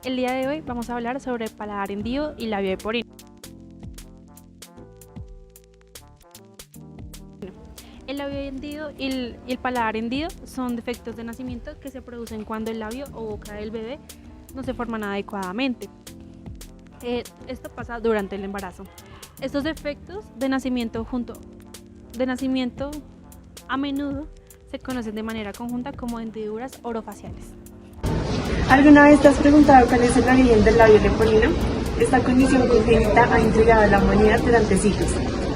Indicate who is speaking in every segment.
Speaker 1: El día de hoy vamos a hablar sobre paladar hendido y labio leporino. El labio hendido y el paladar hendido son defectos de nacimiento que se producen cuando el labio o boca del bebé no se forman adecuadamente. Esto pasa durante el embarazo. Estos defectos de nacimiento a menudo se conocen de manera conjunta como hendiduras orofaciales.
Speaker 2: ¿Alguna vez te has preguntado cuál es el origen del labio leporino? Esta condición congénita ha intrigado a la humanidad durante siglos.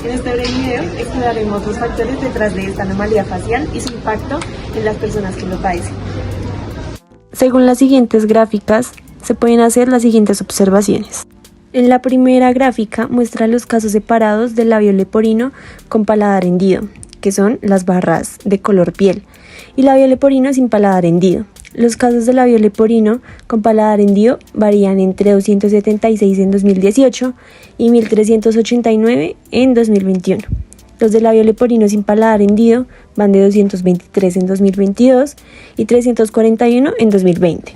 Speaker 2: En este breve video exploraremos los factores detrás de esta anomalía facial y su impacto en las personas que lo padecen.
Speaker 3: Según las siguientes gráficas, se pueden hacer las siguientes observaciones. En la primera gráfica muestra los casos separados del labio leporino con paladar hendido, que son las barras de color piel, y labio leporino sin paladar hendido. Los casos de labio leporino con paladar hendido varían entre 276 en 2018 y 1389 en 2021. Los de labio leporino sin paladar hendido van de 223 en 2022 y 341 en 2020.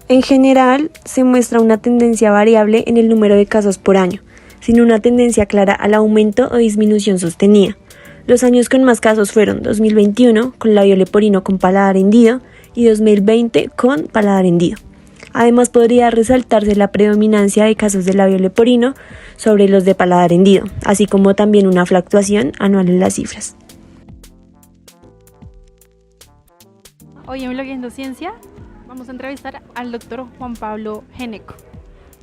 Speaker 3: En general, se muestra una tendencia variable en el número de casos por año, sin una tendencia clara al aumento o disminución sostenida. Los años con más casos fueron 2021 con labio leporino con paladar hendido y 2020 con paladar hendido. Además, podría resaltarse la predominancia de casos de labio leporino sobre los de paladar hendido, así como también una fluctuación anual en las cifras.
Speaker 1: Hoy en Blogueando Ciencia vamos a entrevistar al doctor Juan Pablo Geneco.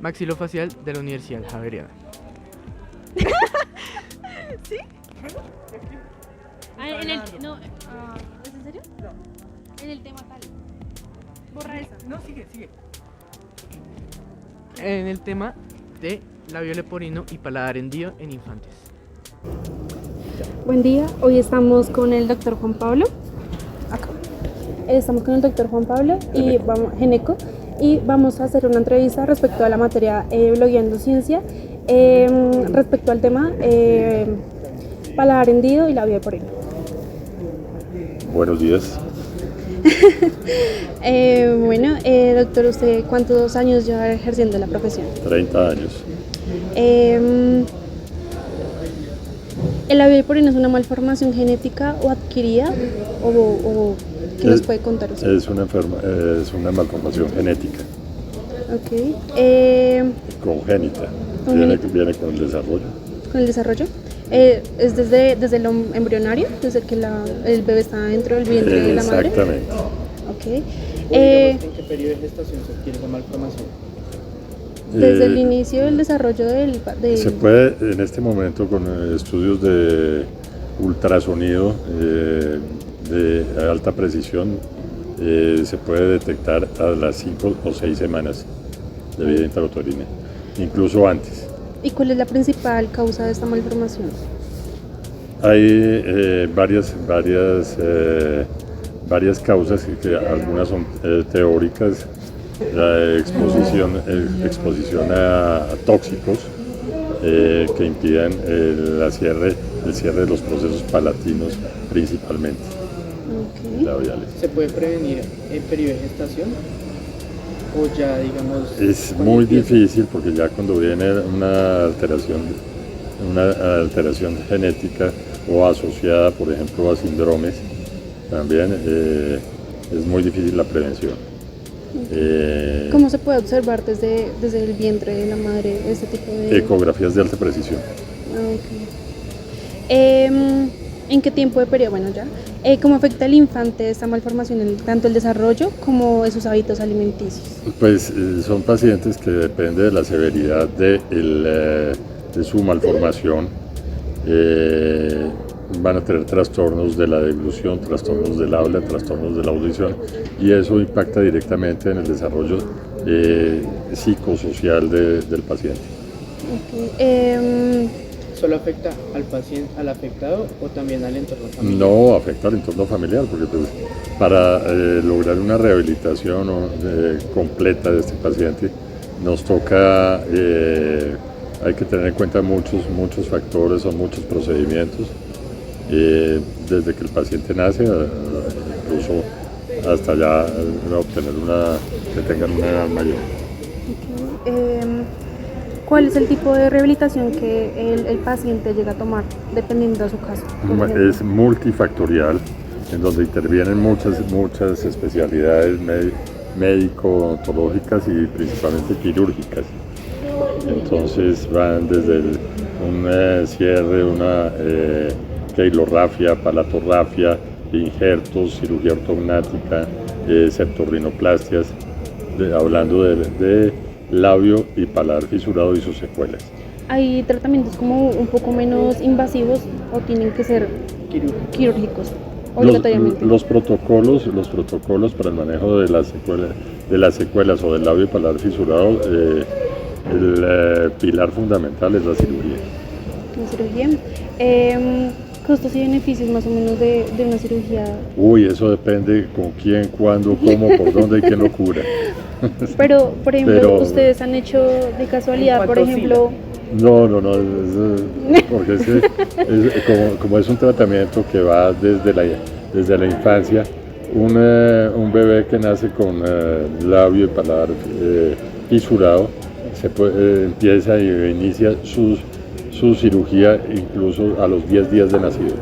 Speaker 4: Maxilofacial de la Universidad Javeriana.
Speaker 1: ¿Sí? ¿Es en serio? En el tema tal. Borra esa.
Speaker 4: No, sigue. En el tema de labio leporino y paladar hendido en infantes.
Speaker 1: Buen día, hoy estamos con el doctor Juan Pablo. Acá. Estamos con el doctor Juan Pablo Geneco y vamos a hacer una entrevista respecto a la materia Blogueando Ciencia, respecto al tema paladar hendido y labio leporino.
Speaker 5: Buenos días.
Speaker 1: Doctor, ¿usted cuántos años lleva ejerciendo la profesión?
Speaker 5: 30 años.
Speaker 1: ¿El labio leporino es una malformación genética o adquirida? ¿O qué nos puede contar usted?
Speaker 5: Es una malformación genética.
Speaker 1: Ok.
Speaker 5: Congénita. Viene con el desarrollo.
Speaker 1: ¿Con el desarrollo? ¿Es desde lo embrionario? ¿Desde que el bebé está dentro del vientre de la madre?
Speaker 5: Exactamente.
Speaker 1: Ok.
Speaker 4: ¿En qué periodo de gestación se adquiere esa malformación?
Speaker 1: Desde el inicio del desarrollo del...
Speaker 5: Se puede, en este momento, con estudios de ultrasonido de alta precisión, se puede detectar a las 5 o 6 semanas de vida intrauterina, incluso antes.
Speaker 1: ¿Y cuál es la principal causa de esta malformación?
Speaker 5: Hay varias causas, que algunas son teóricas. La exposición a tóxicos que impiden el cierre de los procesos palatinos principalmente, labiales.
Speaker 4: ¿Se puede prevenir en periodo de gestación? ¿O ya, digamos...
Speaker 5: Es muy difícil, porque ya cuando viene una alteración genética o asociada, por ejemplo, a síndromes, también es muy difícil la prevención.
Speaker 1: ¿Cómo se puede observar desde el vientre de la madre este tipo de...?
Speaker 5: Ecografías de alta precisión.
Speaker 1: ¿En qué tiempo de periodo? Bueno, ya. ¿Cómo afecta al infante esta malformación en tanto el desarrollo como en sus hábitos alimenticios?
Speaker 5: Pues son pacientes que depende de la severidad de su malformación. Van a tener trastornos de la deglución, trastornos del habla, trastornos de la audición, y eso impacta directamente en el desarrollo psicosocial del paciente.
Speaker 1: Okay.
Speaker 4: ¿Solo afecta al paciente, al afectado, o también al entorno familiar?
Speaker 5: No, afecta al entorno familiar, porque pues, para lograr una rehabilitación completa de este paciente nos toca, hay que tener en cuenta muchos factores, son muchos procedimientos. Desde que el paciente nace, incluso hasta ya obtener que tengan una edad mayor.
Speaker 1: Ok. ¿Cuál es el tipo de rehabilitación que el paciente llega a tomar dependiendo de su caso?
Speaker 5: Es multifactorial, en donde intervienen muchas especialidades médico-odontológicas y principalmente quirúrgicas. Entonces van desde un cierre, una keilorrafia, palatorrafia, injertos, cirugía ortognática, septorrinoplastias, hablando de labio y paladar fisurado y sus secuelas.
Speaker 1: ¿Hay tratamientos como un poco menos invasivos o tienen que ser quirúrgicos obligatoriamente?
Speaker 5: Los protocolos para el manejo de las secuelas o del labio y paladar fisurado, el pilar fundamental es la cirugía.
Speaker 1: ¿La cirugía? ¿Costos y beneficios más o menos de una cirugía?
Speaker 5: Uy, eso depende con quién, cuándo, cómo, por dónde y quién lo cura.
Speaker 1: Pero, por ejemplo, ¿ustedes han hecho de casualidad, por ejemplo?
Speaker 5: No, porque como es un tratamiento que va desde la infancia, un bebé que nace con labio y paladar fisurado, empieza y inicia su cirugía incluso a los 10 días de nacido.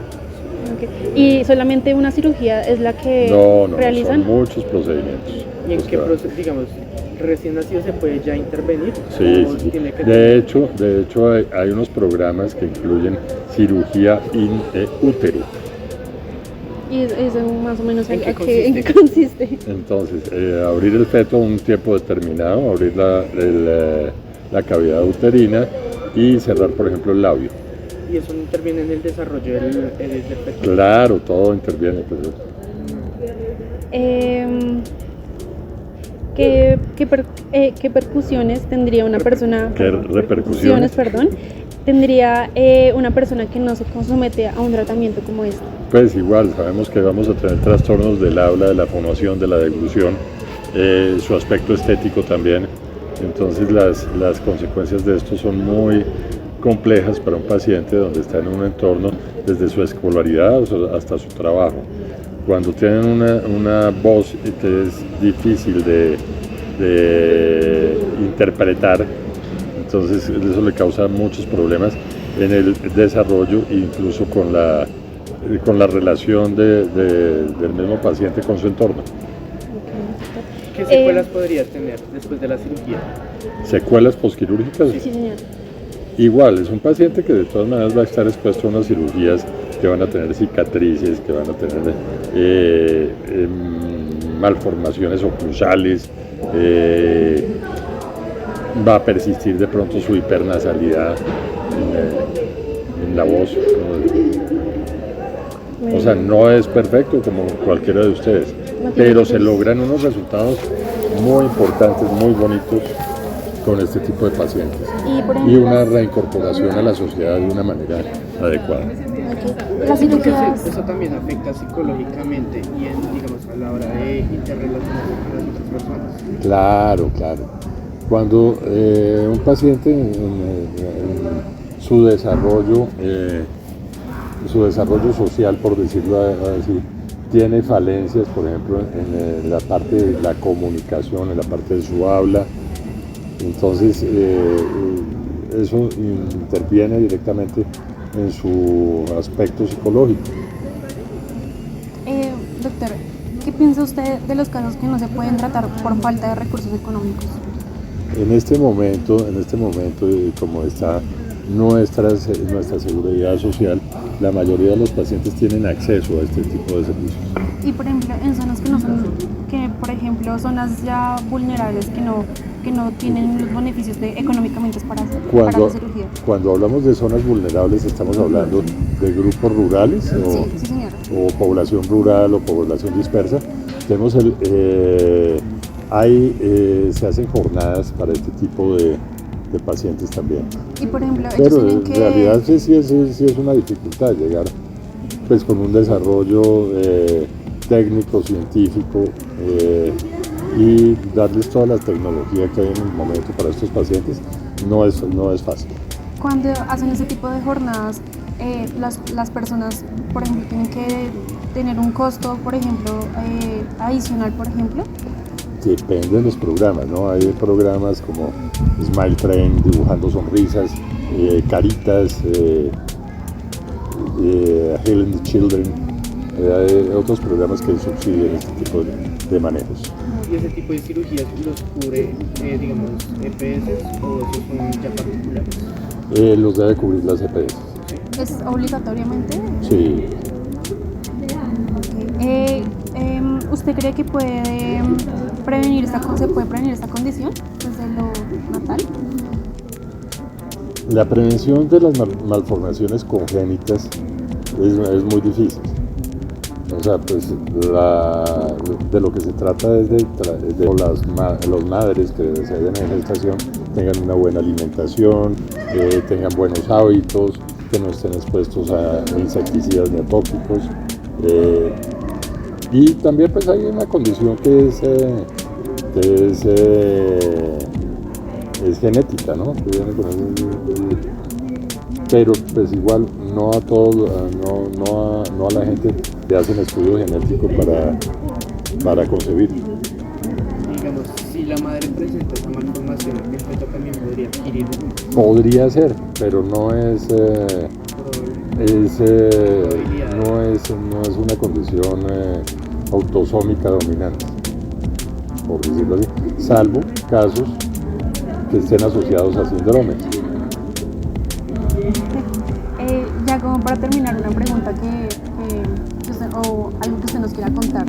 Speaker 1: Okay. ¿Y solamente una cirugía es la que realizan?
Speaker 5: Son muchos procedimientos.
Speaker 4: ¿Y en qué proceso, digamos, recién nacido se puede ya intervenir?
Speaker 5: Sí.
Speaker 4: Tiene que
Speaker 5: De hecho hay unos programas que incluyen cirugía in útero.
Speaker 1: ¿Y eso más o menos
Speaker 4: en qué
Speaker 1: consiste?
Speaker 5: Entonces, abrir el feto un tiempo determinado, abrir la cavidad uterina y cerrar, por ejemplo, el labio.
Speaker 4: ¿Y eso interviene en el desarrollo del feto?
Speaker 5: Claro, todo interviene.
Speaker 1: ¿Qué percusiones tendría una persona?
Speaker 5: ¿Qué repercusiones?
Speaker 1: Perdón. ¿Tendría una persona que no se somete a un tratamiento como este?
Speaker 5: Pues igual, sabemos que vamos a tener trastornos del habla, de la fonación, de la deglución, su aspecto estético también. Entonces las consecuencias de esto son muy complejas para un paciente donde está en un entorno desde su escolaridad hasta su trabajo. Cuando tienen una voz que es difícil de interpretar, entonces eso le causa muchos problemas en el desarrollo, incluso con la relación del mismo paciente con su entorno.
Speaker 4: ¿Qué secuelas podría tener después de la cirugía?
Speaker 5: ¿Secuelas posquirúrgicas?
Speaker 1: Sí, señor.
Speaker 5: Igual, es un paciente que de todas maneras va a estar expuesto a unas cirugías que van a tener cicatrices, que van a tener malformaciones oclusales, va a persistir de pronto su hipernasalidad en la voz. O sea, no es perfecto como cualquiera de ustedes, pero se logran unos resultados muy importantes, muy bonitos con este tipo de pacientes y una reincorporación a la sociedad de una manera adecuada.
Speaker 1: Las cirugías...
Speaker 4: Eso también afecta psicológicamente y digamos a la hora de interrelacionarse con las otras personas.
Speaker 5: Claro. Cuando un paciente en su desarrollo social, por decirlo así, tiene falencias, por ejemplo, en la parte de la comunicación, en la parte de su habla, entonces eso interviene directamente en su aspecto psicológico.
Speaker 1: Doctor, ¿qué piensa usted de los casos que no se pueden tratar por falta de recursos económicos?
Speaker 5: En este momento, como está nuestra seguridad social, la mayoría de los pacientes tienen acceso a este tipo de servicios.
Speaker 1: Y por ejemplo, en zonas que no son, por ejemplo, zonas ya vulnerables que no tienen los beneficios económicamente para la cirugía.
Speaker 5: Cuando hablamos de zonas vulnerables, estamos hablando de grupos rurales
Speaker 1: Sí, señor.
Speaker 5: o población rural o población dispersa. Tenemos se hacen jornadas para este tipo de pacientes también.
Speaker 1: Y por ejemplo,
Speaker 5: pero en realidad sí es una dificultad llegar pues con un desarrollo técnico, científico y darles toda la tecnología que hay en el momento para estos pacientes no es fácil.
Speaker 1: Cuando hacen ese tipo de jornadas, las personas, por ejemplo, tienen que tener un costo, por ejemplo, adicional, por ejemplo.
Speaker 5: Depende de los programas, ¿no? Hay programas como Smile Train, dibujando sonrisas, caritas, Healing the Children, hay otros programas que subsidian este tipo de manejos.
Speaker 4: ¿Y ese tipo de cirugías los cubre, digamos, EPS o esos son ya particulares?
Speaker 5: Los debe cubrir las EPS.
Speaker 1: ¿Es obligatoriamente?
Speaker 5: Sí.
Speaker 1: ¿Usted cree que se puede prevenir esta condición desde lo natal?
Speaker 5: La prevención de las malformaciones congénitas es muy difícil. O sea, pues de lo que se trata es de las madres que se hallan en gestación tengan una buena alimentación, tengan buenos hábitos, que no estén expuestos a insecticidas ni a tóxicos. Y también pues hay una condición que es genética, ¿no? Pero pues igual no a todos, no a la gente le hacen estudio genético para concebir.
Speaker 4: Digamos, si la madre presenta esta malformación, el feto también podría adquirir.
Speaker 5: Podría ser, pero no es una condición autosómica dominante, por decirlo así, salvo casos que estén asociados a síndromes.
Speaker 1: Ya como para terminar, una pregunta que usted, o algo que usted nos quiera contar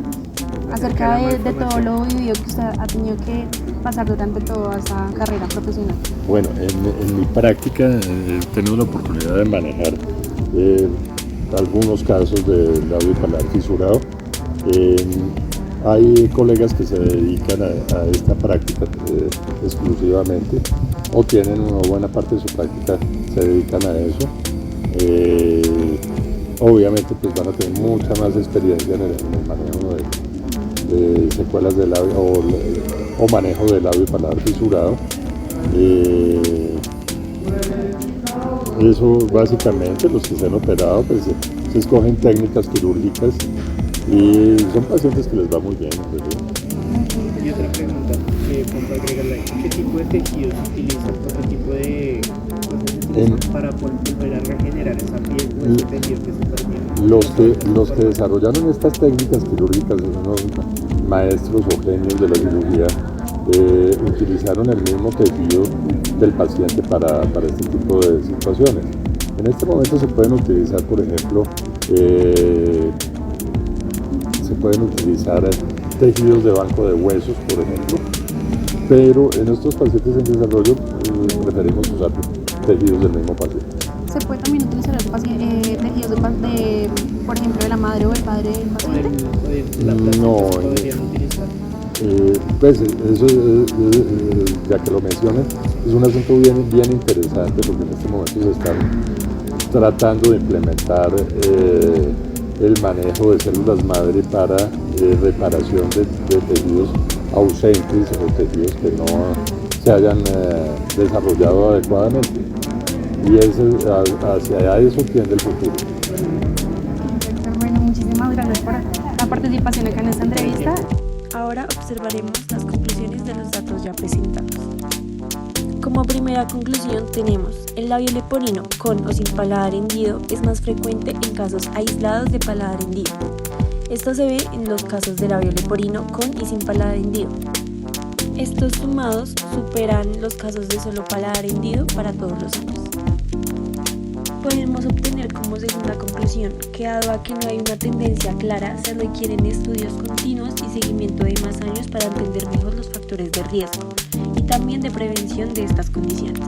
Speaker 1: acerca de todo lo vivido que usted ha tenido que pasar durante toda esa carrera profesional.
Speaker 5: Bueno, en mi práctica he tenido la oportunidad de manejar algunos casos de labio paladar fisurado. Hay colegas que se dedican a esta práctica exclusivamente o tienen una buena parte de su práctica, se dedican a eso. Obviamente pues van a tener mucha más experiencia en el manejo de secuelas de labio o manejo de labio paladar fisurado. Eso básicamente los que se han operado pues se escogen técnicas quirúrgicas y son pacientes que les va muy bien.
Speaker 4: Y otra pregunta, para agregarle, ¿qué tipo de tejidos se utilizan? ¿Qué tipo de cosas se utilizan para volver a regenerar esa piel o ese tejido que se perdió?
Speaker 5: Los que desarrollaron estas técnicas quirúrgicas son unos maestros o genios de la cirugía, utilizaron el mismo tejido del paciente para este tipo de situaciones. En este momento se pueden utilizar, por ejemplo, tejidos de banco de huesos, por ejemplo, pero en estos pacientes en desarrollo preferimos usar tejidos del mismo paciente.
Speaker 1: ¿Se puede también utilizar tejidos por ejemplo, de la madre o el padre del paciente?
Speaker 5: No, pues eso, ya que lo mencionas, es un asunto bien interesante porque en este momento se están tratando de implementar el manejo de células madre para reparación de tejidos ausentes o tejidos que no se hayan desarrollado adecuadamente. Y hacia eso tiende el futuro.
Speaker 1: Bueno, muchísimas gracias por la participación acá en esta entrevista.
Speaker 3: Ahora observaremos las conclusiones de los datos ya presentados. Como primera conclusión tenemos, el labio leporino con o sin paladar hendido es más frecuente en casos aislados de paladar hendido. Esto se ve en los casos de labio leporino con y sin paladar hendido. Estos sumados superan los casos de solo paladar hendido para todos los años. Podemos obtener como segunda conclusión que dado a que no hay una tendencia clara, se requieren estudios continuos y seguimiento de más años para entender mejor los factores de riesgo y también de prevención de estas condiciones.